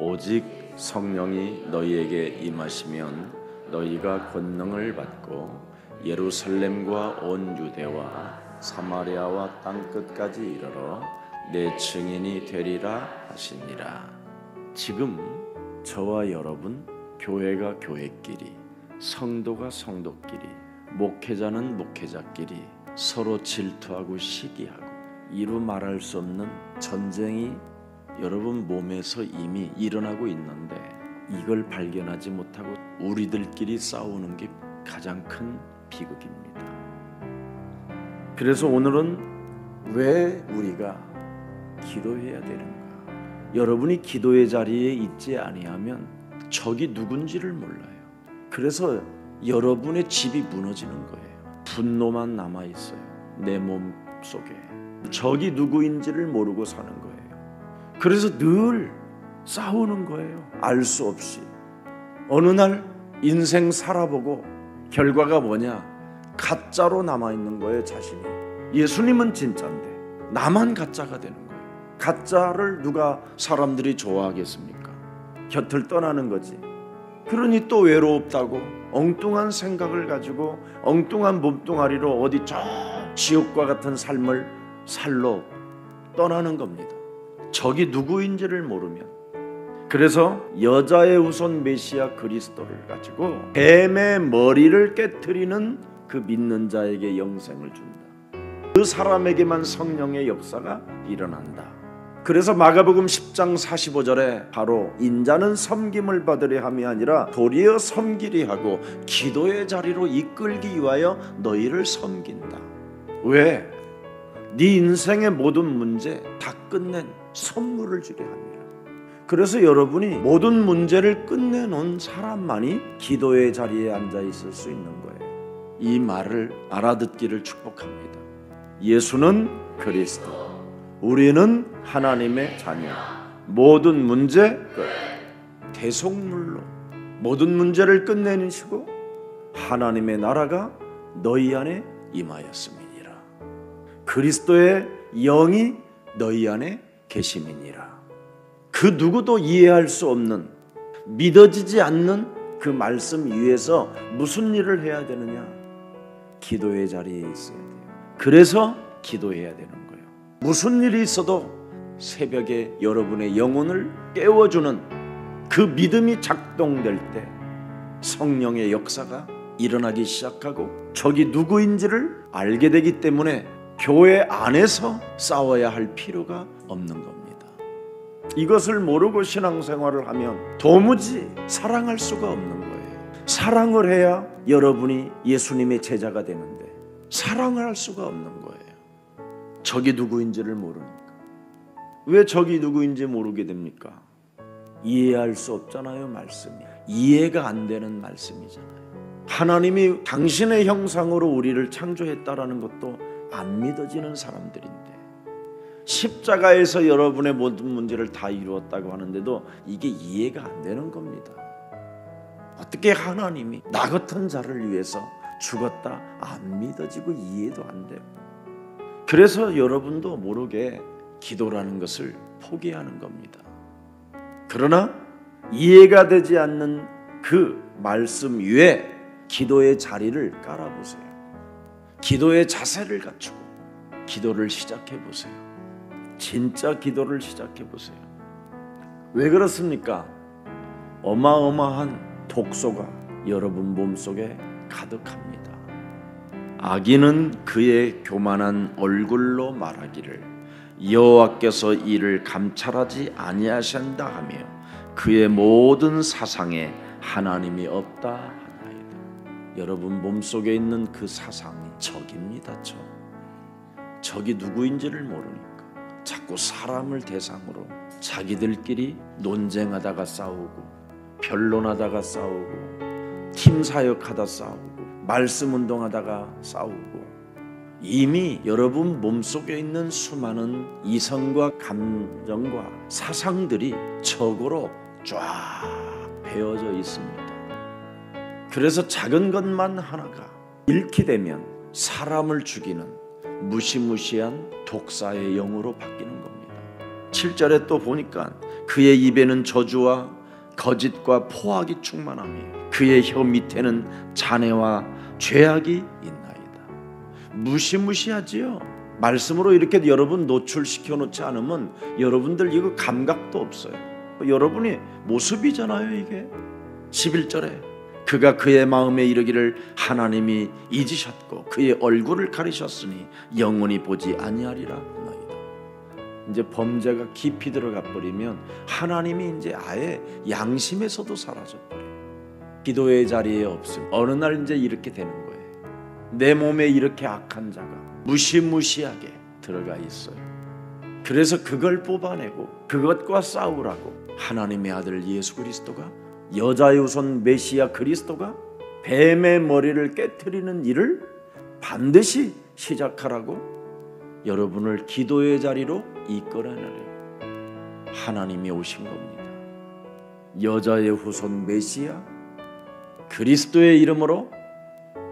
오직 성령이 너희에게 임하시면 너희가 권능을 받고 예루살렘과 온 유대와 사마리아와 땅끝까지 이르러 내 증인이 되리라 하시니라. 지금 저와 여러분, 교회가 교회끼리, 성도가 성도끼리, 목회자는 목회자끼리 서로 질투하고 시기하고 이루 말할 수 없는 전쟁이 여러분 몸에서 이미 일어나고 있는데 이걸 발견하지 못하고 우리들끼리 싸우는 게 가장 큰 비극입니다. 그래서 오늘은 왜 우리가 기도해야 되는가? 여러분이 기도의 자리에 있지 아니하면 적이 누군지를 몰라요. 그래서 여러분의 집이 무너지는 거예요. 분노만 남아있어요. 내 몸 속에 적이 누구인지를 모르고 사는 거예요. 그래서 늘 싸우는 거예요. 알 수 없이. 어느 날 인생 살아보고 결과가 뭐냐? 가짜로 남아있는 거예요. 자신이. 예수님은 진짜인데 나만 가짜가 되는 거예요. 가짜를 누가 사람들이 좋아하겠습니까? 곁을 떠나는 거지. 그러니 또 외롭다고 엉뚱한 생각을 가지고 엉뚱한 몸뚱아리로 어디 저 지옥과 같은 삶을 살러 떠나는 겁니다. 적이 누구인지를 모르면. 그래서 여자의 후손 메시아 그리스도를 가지고 뱀의 머리를 깨트리는 그 믿는 자에게 영생을 준다. 그 사람에게만 성령의 역사가 일어난다. 그래서 마가복음 10장 45절에 바로 인자는 섬김을 받으려 함이 아니라 도리어 섬기리 하고 기도의 자리로 이끌기 위하여 너희를 섬긴다. 왜? 네 인생의 모든 문제 다 끝낸 선물을 주려 합니다. 그래서 여러분이 모든 문제를 끝내놓은 사람만이 기도의 자리에 앉아 있을 수 있는 거예요. 이 말을 알아듣기를 축복합니다. 예수는 그리스도, 우리는 하나님의 자녀. 모든 문제 끝. 대속물로 모든 문제를 끝내시고 하나님의 나라가 너희 안에 임하였음이니라. 그리스도의 영이 너희 안에 계심이니라. 그 누구도 이해할 수 없는, 믿어지지 않는 그 말씀 위에서 무슨 일을 해야 되느냐? 기도의 자리에 있어야 돼요. 그래서 기도해야 되는 거예요. 무슨 일이 있어도 새벽에 여러분의 영혼을 깨워주는 그 믿음이 작동될 때 성령의 역사가 일어나기 시작하고 적이 누구인지를 알게 되기 때문에 교회 안에서 싸워야 할 필요가 없는 겁니다. 이것을 모르고 신앙생활을 하면 도무지 사랑할 수가 없는 거예요. 사랑을 해야 여러분이 예수님의 제자가 되는데 사랑을 할 수가 없는 거예요. 적이 누구인지를 모르니까. 왜 적이 누구인지 모르게 됩니까? 이해할 수 없잖아요. 말씀이 이해가 안 되는 말씀이잖아요. 하나님이 당신의 형상으로 우리를 창조했다라는 것도 안 믿어지는 사람들인데 십자가에서 여러분의 모든 문제를 다 이루었다고 하는데도 이게 이해가 안 되는 겁니다. 어떻게 하나님이 나 같은 자를 위해서 죽었다? 안 믿어지고 이해도 안 돼요. 그래서 여러분도 모르게 기도라는 것을 포기하는 겁니다. 그러나 이해가 되지 않는 그 말씀 위에 기도의 자리를 깔아보세요. 기도의 자세를 갖추고 기도를 시작해보세요. 진짜 기도를 시작해보세요. 왜 그렇습니까? 어마어마한 독소가 여러분 몸속에 가득합니다. 악인은 그의 교만한 얼굴로 말하기를 여호와께서 이를 감찰하지 아니하신다 하며 그의 모든 사상에 하나님이 없다 하나이다. 여러분 몸속에 있는 그 사상이 적입니다. 적이 누구인지를 모르니까 자꾸 사람을 대상으로 자기들끼리 논쟁하다가 싸우고 변론하다가 싸우고 팀사역하다 싸우고 말씀운동하다가 싸우고 이미 여러분 몸속에 있는 수많은 이성과 감정과 사상들이 적으로 쫙 베어져 있습니다. 그래서 작은 것만 하나가 잃게 되면 사람을 죽이는 무시무시한 독사의 영으로 바뀌는 겁니다. 7절에 또 보니까 그의 입에는 저주와 거짓과 포악이 충만하며 그의 혀 밑에는 잔해와 죄악이 있나이다. 무시무시하지요. 말씀으로 이렇게 여러분 노출시켜 놓지 않으면 여러분들 이거 감각도 없어요. 여러분이 모습이잖아요. 이게 11절에 그가 그의 마음에 이르기를 하나님이 잊으셨고 그의 얼굴을 가리셨으니 영원히 보지 아니하리라 하나이다. 이제 범죄가 깊이 들어가 버리면 하나님이 이제 아예 양심에서도 사라져 버려요. 기도의 자리에 없음. 어느 날 이제 이렇게 되는 거예요. 내 몸에 이렇게 악한 자가 무시무시하게 들어가 있어요. 그래서 그걸 뽑아내고 그것과 싸우라고 하나님의 아들 예수 그리스도가, 여자의 후손 메시아 그리스도가 뱀의 머리를 깨트리는 일을 반드시 시작하라고 여러분을 기도의 자리로 이끌어내려고 하나님이 오신 겁니다. 여자의 후손 메시아 그리스도의 이름으로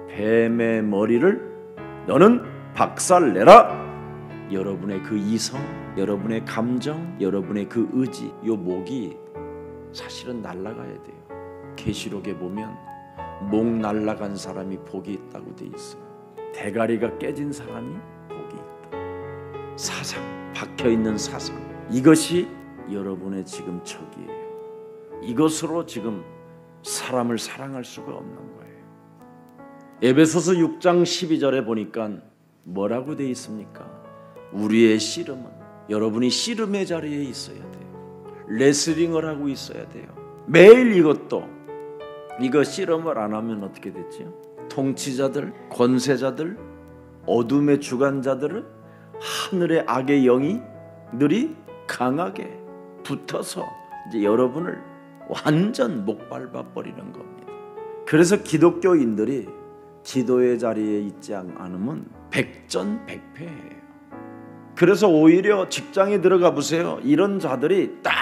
뱀의 머리를 너는 박살내라. 여러분의 그 이성, 여러분의 감정, 여러분의 그 의지, 요 목이 사실은 날아가야 돼요. 계시록에 보면 목 날아간 사람이 복이 있다고 돼 있어요. 대가리가 깨진 사람이 복이 있다. 사상, 박혀있는 사상, 이것이 여러분의 지금 적이에요. 이것으로 지금 사람을 사랑할 수가 없는 거예요. 에베소서 6장 12절에 보니까 뭐라고 돼 있습니까? 우리의 씨름은, 여러분이 씨름의 자리에 있어야 돼요. 레슬링을 하고 있어야 돼요. 매일 이거 씨름을 안 하면 어떻게 됐죠? 통치자들, 권세자들, 어둠의 주관자들은 하늘의 악의 영이들이 강하게 붙어서 이제 여러분을 완전 목밟아 버리는 겁니다. 그래서 기독교인들이 기도의 자리에 있지 않으면 백전백패예요. 그래서 오히려 직장에 들어가 보세요. 이런 자들이 딱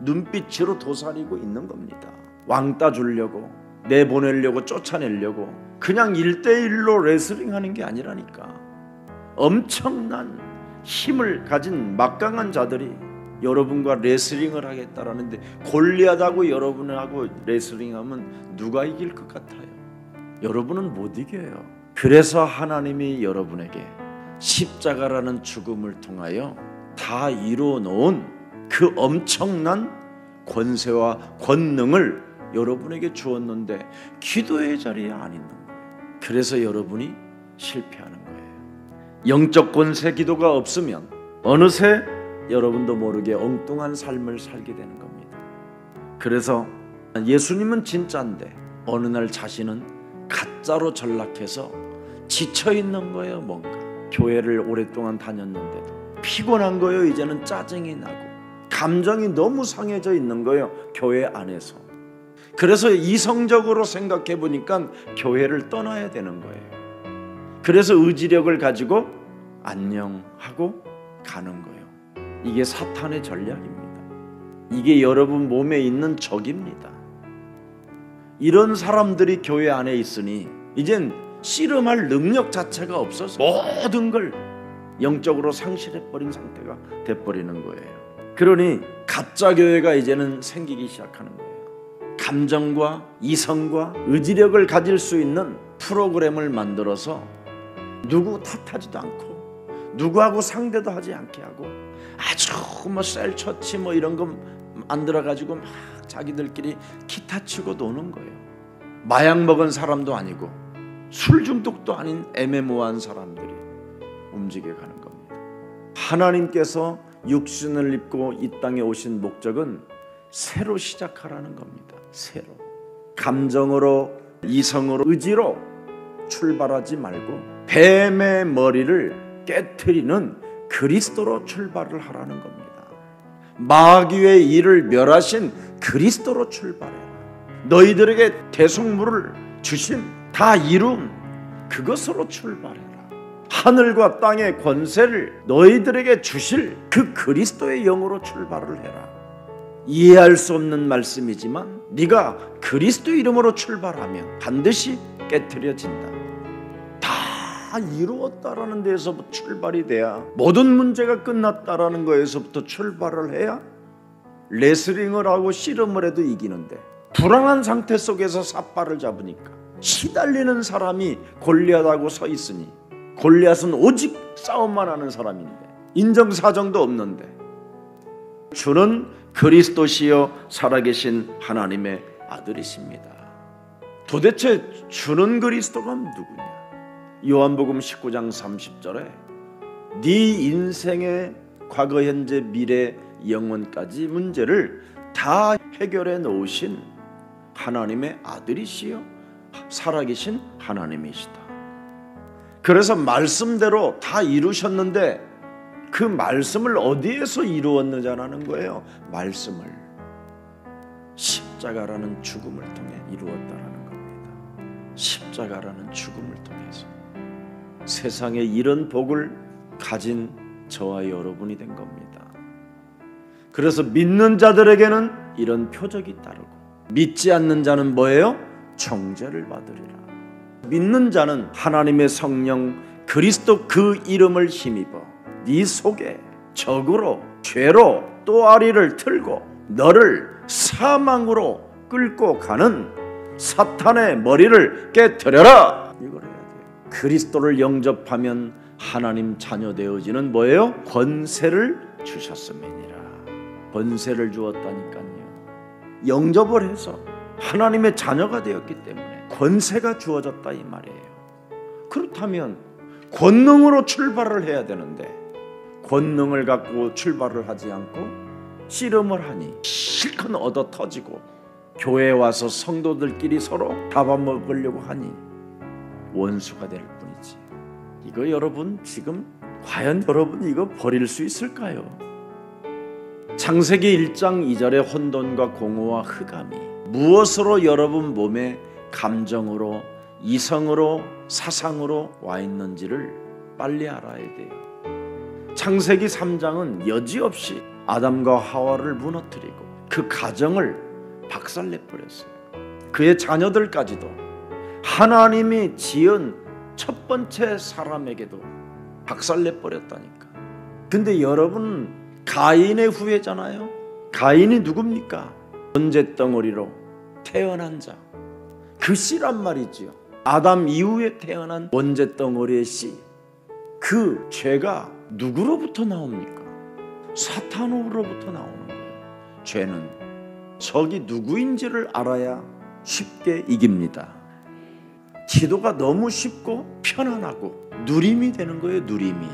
눈빛으로 도사리고 있는 겁니다. 왕따 주려고, 내보내려고, 쫓아내려고 그냥 1대1로 레슬링하는 게 아니라니까. 엄청난 힘을 가진 막강한 자들이 여러분과 레슬링을 하겠다라는데, 골리앗하고 여러분하고 레슬링하면 누가 이길 것 같아요? 여러분은 못 이겨요. 그래서 하나님이 여러분에게 십자가라는 죽음을 통하여 다 이루어 놓은 그 엄청난 권세와 권능을 여러분에게 주었는데 기도의 자리에 안 있는 거예요. 그래서 여러분이 실패하는 거예요. 영적 권세 기도가 없으면 어느새 여러분도 모르게 엉뚱한 삶을 살게 되는 겁니다. 그래서 예수님은 진짜인데 어느 날 자신은 가짜로 전락해서 지쳐있는 거예요. 뭔가 교회를 오랫동안 다녔는데도 피곤한 거예요. 이제는 짜증이 나고 감정이 너무 상해져 있는 거예요. 교회 안에서. 그래서 이성적으로 생각해 보니까 교회를 떠나야 되는 거예요. 그래서 의지력을 가지고 안녕하고 가는 거예요. 이게 사탄의 전략입니다. 이게 여러분 몸에 있는 적입니다. 이런 사람들이 교회 안에 있으니 이젠 씨름할 능력 자체가 없어서 모든 걸 영적으로 상실해버린 상태가 돼버리는 거예요. 그러니 가짜 교회가 이제는 생기기 시작하는 거예요. 감정과 이성과 의지력을 가질 수 있는 프로그램을 만들어서 누구 탓하지도 않고 누구하고 상대도 하지 않게 하고 아주 셀처치 이런 거 만들어가지고 막 자기들끼리 기타 치고 노는 거예요. 마약 먹은 사람도 아니고 술 중독도 아닌 애매모호한 사람들이 움직여가는 겁니다. 하나님께서 육신을 입고 이 땅에 오신 목적은 새로 시작하라는 겁니다. 새로. 감정으로, 이성으로, 의지로 출발하지 말고 뱀의 머리를 깨트리는 그리스도로 출발을 하라는 겁니다. 마귀의 일을 멸하신 그리스도로 출발해라. 너희들에게 대속물을 주신 다 이룬 그것으로 출발해라. 하늘과 땅의 권세를 너희들에게 주실 그 그리스도의 영으로 출발을 해라. 이해할 수 없는 말씀이지만 네가 그리스도 이름으로 출발하면 반드시 깨트려진다. 다 이루었다라는 데에서부터 출발이 돼야, 모든 문제가 끝났다라는 거에서부터 출발을 해야 레슬링을 하고 씨름을 해도 이기는데 불안한 상태 속에서 삿발을 잡으니까 시달리는 사람이 골리앗하고 서 있으니 골리앗은 오직 싸움만 하는 사람인데 인정사정도 없는데 주는 그리스도시요 살아계신 하나님의 아들이십니다. 도대체 주는 그리스도가 누구냐? 요한복음 19장 30절에 네 인생의 과거 현재 미래 영원까지 문제를 다 해결해 놓으신 하나님의 아들이시요 살아계신 하나님이시다. 그래서 말씀대로 다 이루셨는데 그 말씀을 어디에서 이루었느냐라는 거예요. 말씀을 십자가라는 죽음을 통해 이루었다라는 겁니다. 십자가라는 죽음을 통해서 세상에 이런 복을 가진 저와 여러분이 된 겁니다. 그래서 믿는 자들에게는 이런 표적이 따르고 믿지 않는 자는 뭐예요? 정죄를 받으리라. 믿는 자는 하나님의 성령 그리스도 그 이름을 힘입어 네 속에 적으로 죄로 또아리를 틀고 너를 사망으로 끌고 가는 사탄의 머리를 깨트려라. 이걸 해야 돼요. 그리스도를 영접하면 하나님 자녀 되어지는 뭐예요? 권세를 주셨음이니라. 권세를 주었다니까요. 영접을 해서 하나님의 자녀가 되었기 때문에 권세가 주어졌다 이 말이에요. 그렇다면 권능으로 출발을 해야 되는데 권능을 갖고 출발을 하지 않고 씨름을 하니 실컷 얻어 터지고 교회에 와서 성도들끼리 서로 잡아먹으려고 하니 원수가 될 뿐이지. 이거 여러분 지금 과연 여러분 이거 버릴 수 있을까요? 창세기 1장 2절의 혼돈과 공허와 흑암이 무엇으로 여러분 몸에 감정으로 이성으로 사상으로 와 있는지를 빨리 알아야 돼요. 창세기 3장은 여지없이 아담과 하와를 무너뜨리고 그 가정을 박살내버렸어요. 그의 자녀들까지도 하나님이 지은 첫 번째 사람에게도 박살내버렸다니까. 근데 여러분 가인의 후예잖아요. 가인이 누굽니까? 번제덩어리로 태어난 자, 그 씨란 말이지요. 아담 이후에 태어난 번제덩어리의 씨. 그 죄가 누구로부터 나옵니까? 사탄으로부터 나오는 거예요. 죄는 적이 누구인지를 알아야 쉽게 이깁니다. 기도가 너무 쉽고 편안하고 누림이 되는 거예요. 누림이.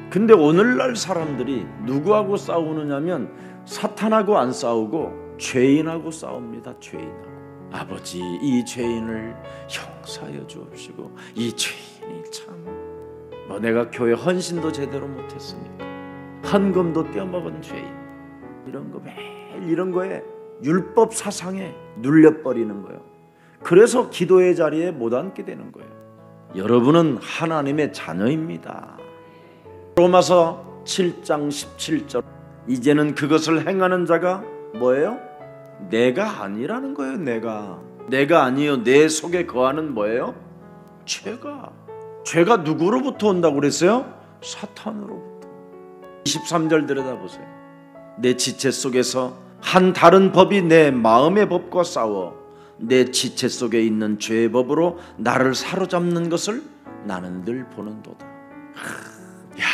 근데 오늘날 사람들이 누구하고 싸우느냐면 사탄하고 안 싸우고 죄인하고 싸웁니다. 죄인하고. 아버지 이 죄인을 용서하여 주옵시고 이 죄인이 참 내가 교회 헌신도 제대로 못했으니까 헌금도 떼어먹은 죄인 이런 거 매일 이런 거에 율법 사상에 눌려버리는 거예요. 그래서 기도의 자리에 못 앉게 되는 거예요. 여러분은 하나님의 자녀입니다. 로마서 7장 17절 이제는 그것을 행하는 자가 뭐예요? 내가 아니라는 거예요. 내가 아니요 내 속에 거하는 뭐예요? 죄가 누구로부터 온다고 그랬어요? 사탄으로부터. 23절 들여다보세요. 내 지체 속에서 한 다른 법이 내 마음의 법과 싸워 내 지체 속에 있는 죄의 법으로 나를 사로잡는 것을 나는 늘 보는도다. 야,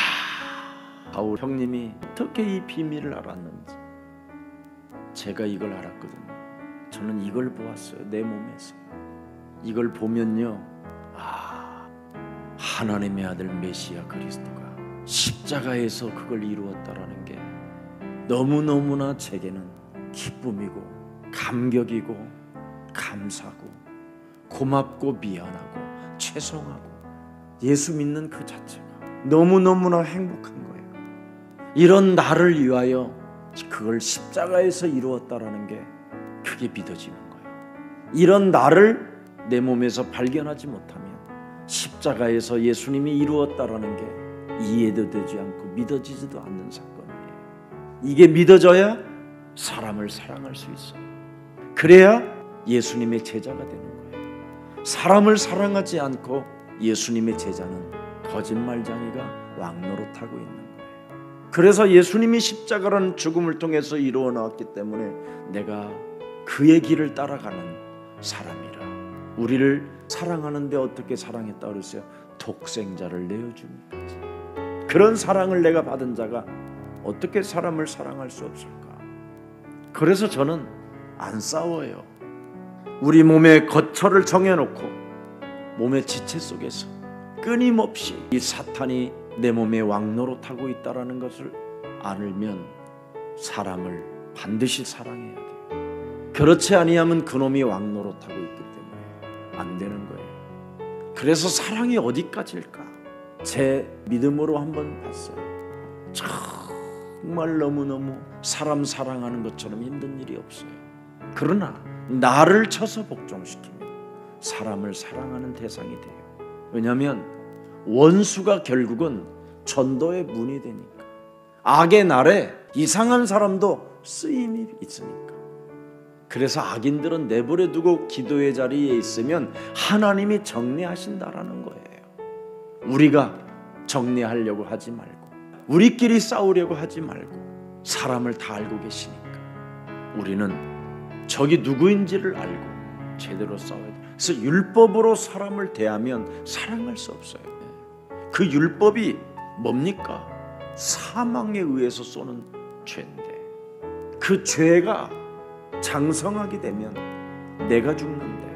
바울 형님이 어떻게 이 비밀을 알았는지 제가 이걸 알았거든요. 저는 이걸 보았어요. 내 몸에서. 이걸 보면요, 하나님의 아들 메시아 그리스도가 십자가에서 그걸 이루었다라는 게 너무너무나 제게는 기쁨이고 감격이고 감사하고 고맙고 미안하고 죄송하고 예수 믿는 그 자체가 너무너무나 행복한 거예요. 이런 나를 위하여 그걸 십자가에서 이루었다라는 게 그게 믿어지는 거예요. 이런 나를 내 몸에서 발견하지 못하면 십자가에서 예수님이 이루었다라는 게 이해도 되지 않고 믿어지지도 않는 사건이에요. 이게 믿어져야 사람을 사랑할 수 있어요. 그래야 예수님의 제자가 되는 거예요. 사람을 사랑하지 않고 예수님의 제자는 거짓말쟁이가 왕노릇하고 있는 거예요. 그래서 예수님이 십자가라는 죽음을 통해서 이루어 나왔기 때문에 내가 그의 길을 따라가는 사람이라. 우리를 사랑하는데 어떻게 사랑했다 그랬어요? 독생자를 내어주기까지. 그런 사랑을 내가 받은 자가 어떻게 사람을 사랑할 수 없을까? 그래서 저는 안 싸워요. 우리 몸의 거처를 정해놓고 몸의 지체 속에서 끊임없이 이 사탄이 내 몸에 왕노릇하고 있다는 것을 알면 사람을 반드시 사랑해야 돼요. 그렇지 아니하면 그놈이 왕노릇하고 있기 때문에 안 되는 거예요. 그래서 사랑이 어디까지일까? 제 믿음으로 한번 봤어요. 정말 너무너무 사람 사랑하는 것처럼 힘든 일이 없어요. 그러나 나를 쳐서 복종시키면 사람을 사랑하는 대상이 돼요. 왜냐하면 원수가 결국은 전도의 문이 되니까. 악의 날에 이상한 사람도 쓰임이 있으니까. 그래서 악인들은 내버려 두고 기도의 자리에 있으면 하나님이 정리하신다라는 거예요. 우리가 정리하려고 하지 말고, 우리끼리 싸우려고 하지 말고, 사람을 다 알고 계시니까 우리는 적이 누구인지를 알고 제대로 싸워야 돼요. 그래서 율법으로 사람을 대하면 사랑할 수 없어요. 그 율법이 뭡니까? 사망에 의해서 쏘는 죄인데, 그 죄가 장성하게 되면 내가 죽는데,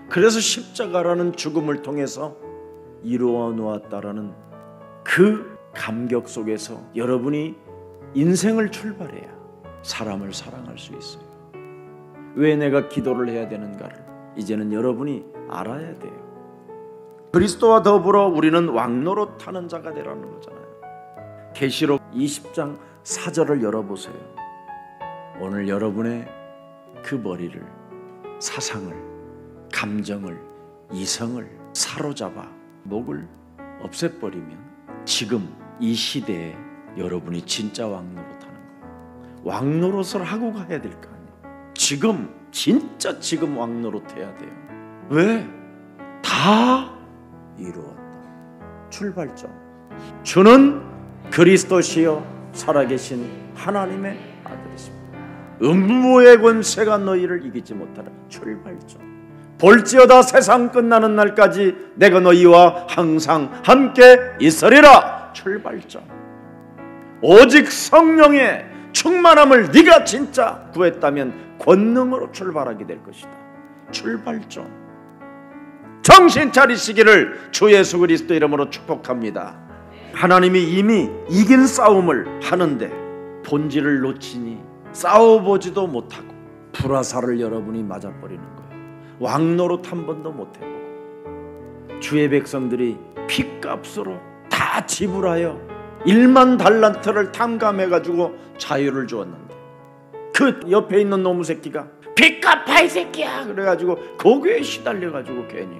그래서 십자가라는 죽음을 통해서 이루어 놓았다라는 그 감격 속에서 여러분이 인생을 출발해야 사람을 사랑할 수 있어요. 왜 내가 기도를 해야 되는가를 이제는 여러분이 알아야 돼요. 그리스도와 더불어 우리는 왕노릇하는 자가 되라는 거잖아요. 계시록 20장 4절을 열어보세요. 오늘 여러분의 그 머리를, 사상을, 감정을, 이성을 사로잡아 목을 없애버리면 지금 이 시대에 여러분이 진짜 왕노릇하는 거예요. 왕노릇을 하고 가야 될 거 아니에요. 지금 진짜 지금 왕노릇해야 돼요. 왜? 다 이루었다. 출발점. 주는 그리스도시요 살아계신 하나님의 아들이십니다. 음부의 권세가 너희를 이기지 못하라. 출발점. 볼지어다 세상 끝나는 날까지 내가 너희와 항상 함께 있으리라. 출발점. 오직 성령의 충만함을 네가 진짜 구했다면 권능으로 출발하게 될 것이다. 출발점. 정신 차리시기를 주 예수 그리스도 이름으로 축복합니다. 하나님이 이미 이긴 싸움을 하는데 본질을 놓치니 싸워보지도 못하고 불화살을 여러분이 맞아버리는 거예요. 왕노릇 한 번도 못해보고 주의 백성들이 핏값으로 다 지불하여 1만 달란트를 탕감해가지고 자유를 주었는데 그 옆에 있는 놈의 새끼가 핏값 파 이 새끼야 그래가지고 거기에 시달려가지고 괜히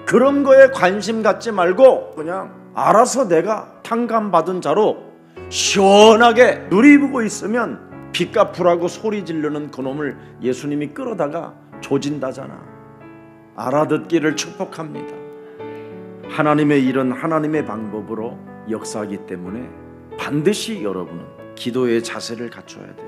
그런 거에 관심 갖지 말고 그냥 알아서 내가 탕감받은 자로 시원하게 누리고 있으면 빚 갚으라고 소리 지르는 그놈을 예수님이 끌어다가 조진다잖아. 알아듣기를 축복합니다. 하나님의 일은 하나님의 방법으로 역사하기 때문에 반드시 여러분은 기도의 자세를 갖춰야 돼요.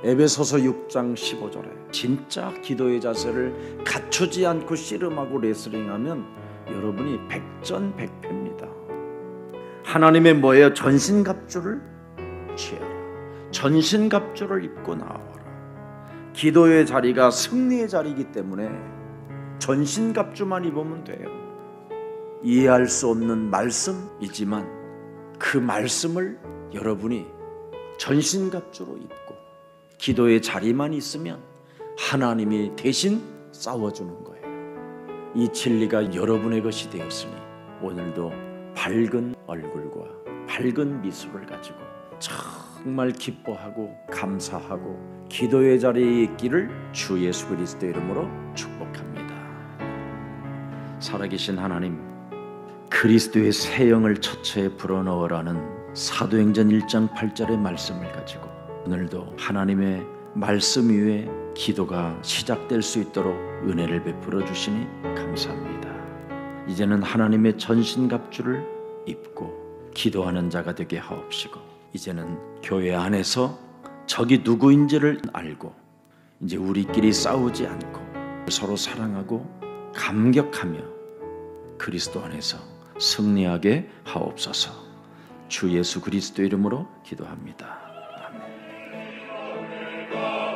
에베소서 6장 15절에 진짜 기도의 자세를 갖추지 않고 씨름하고 레슬링하면 여러분이 백전백패입니다. 하나님의 뭐예요? 전신갑주를 취하라. 전신갑주를 입고 나와라. 기도의 자리가 승리의 자리이기 때문에 전신갑주만 입으면 돼요. 이해할 수 없는 말씀이지만 그 말씀을 여러분이 전신갑주로 입고 기도의 자리만 있으면 하나님이 대신 싸워주는 거예요. 이 진리가 여러분의 것이 되었으니 오늘도 밝은 얼굴과 밝은 미소를 가지고 정말 기뻐하고 감사하고 기도의 자리에 있기를 주 예수 그리스도 이름으로 축복합니다. 살아계신 하나님, 그리스도의 새 영을 처처에 불어넣으라는 사도행전 1장 8절의 말씀을 가지고 오늘도 하나님의 말씀 위에 기도가 시작될 수 있도록 은혜를 베풀어 주시니 감사합니다. 이제는 하나님의 전신갑주를 입고 기도하는 자가 되게 하옵시고, 이제는 교회 안에서 적이 누구인지를 알고 이제 우리끼리 싸우지 않고 서로 사랑하고 감격하며 그리스도 안에서 승리하게 하옵소서. 주 예수 그리스도 이름으로 기도합니다. 아멘.